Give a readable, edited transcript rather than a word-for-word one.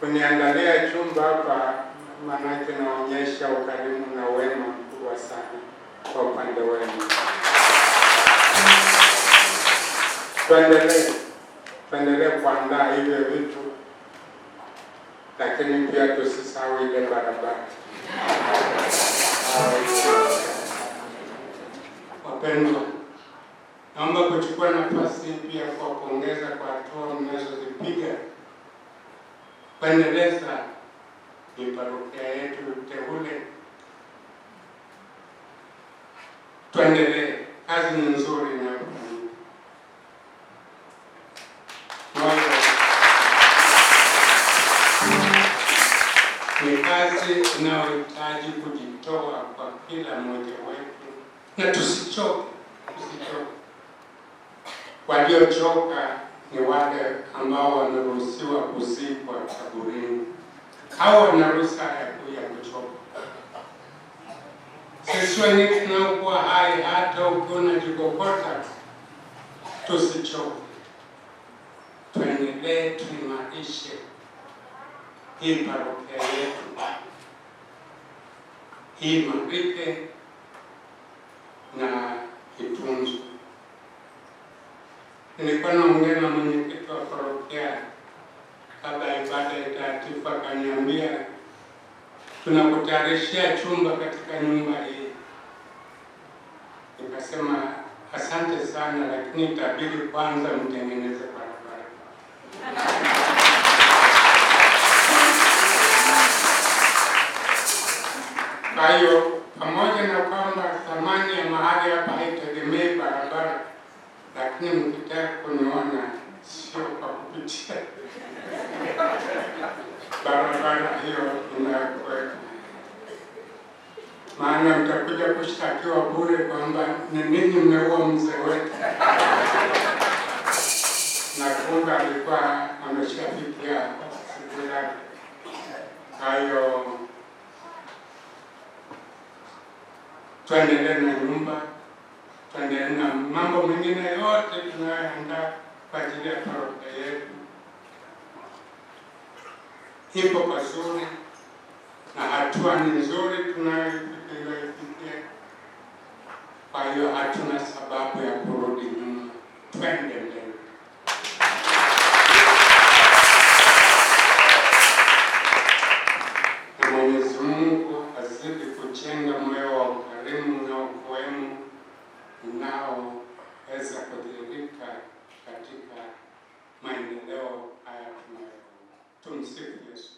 kuniandalia chumba hapa, maanake naonyesha ukarimu na wema mkubwa sana kwa upande wenu. Tuendelee kuandaa hivyo vitu, lakini pia tusisahau ile barabara. Wapendwa, naomba kuchukua nafasi pia kuwapongeza kwa hatua mnazozipiga kuendeleza parokia yetu teule. Tuendelee, kazi nzuri inayofanyika. Ni kazi inayohitaji kujitoa kwa kila mmoja wetu, na tusichoke. Waliochoka ni wale ambao wanaruhusiwa kuzikwa kaburini. Hao wana ruhusa ya kuchoka. Sisi wenye tunaokuwa hai, hata ukiwa unajikokota, tusichoke. Tuendelee, tuimarishe hii parokia yetu, imarike na itunzwe. Nilikuwa naongea na mwenyekiti wa parokia kabla ya ibada ya takatifu, akaniambia tunakutayarishia chumba katika nyumba hii. Nikasema asante sana, lakini itabidi kwanza mtengeneze barabara. Kwa hiyo pamoja na kwamba thamani ya mahali hapa haitegemei barabara, lakini mkitaka kuniona sio kwa kupitia barabara hiyo inayokwenda, maana mtakuja kushtakiwa bure kwamba ni nini mmeua mzee wetu, na kumbe alikuwa ameshafikia siku yake. Hayo tuendelee na nyumba, tuendelee na mambo mengine yote tunayoandaa kwa ajili ya parokia yetu. Ipo pazuri na hatua ni nzuri tunayoifikia. Kwa hiyo hatuna sababu ya kurudi nyuma, twende mbele. Na Mwenyezi Mungu azidi kujenga moyo wa ukarimu na ukarimu unaoweza kudhihirika katika maendeleo haya tunayo. Tumsifu Yesu.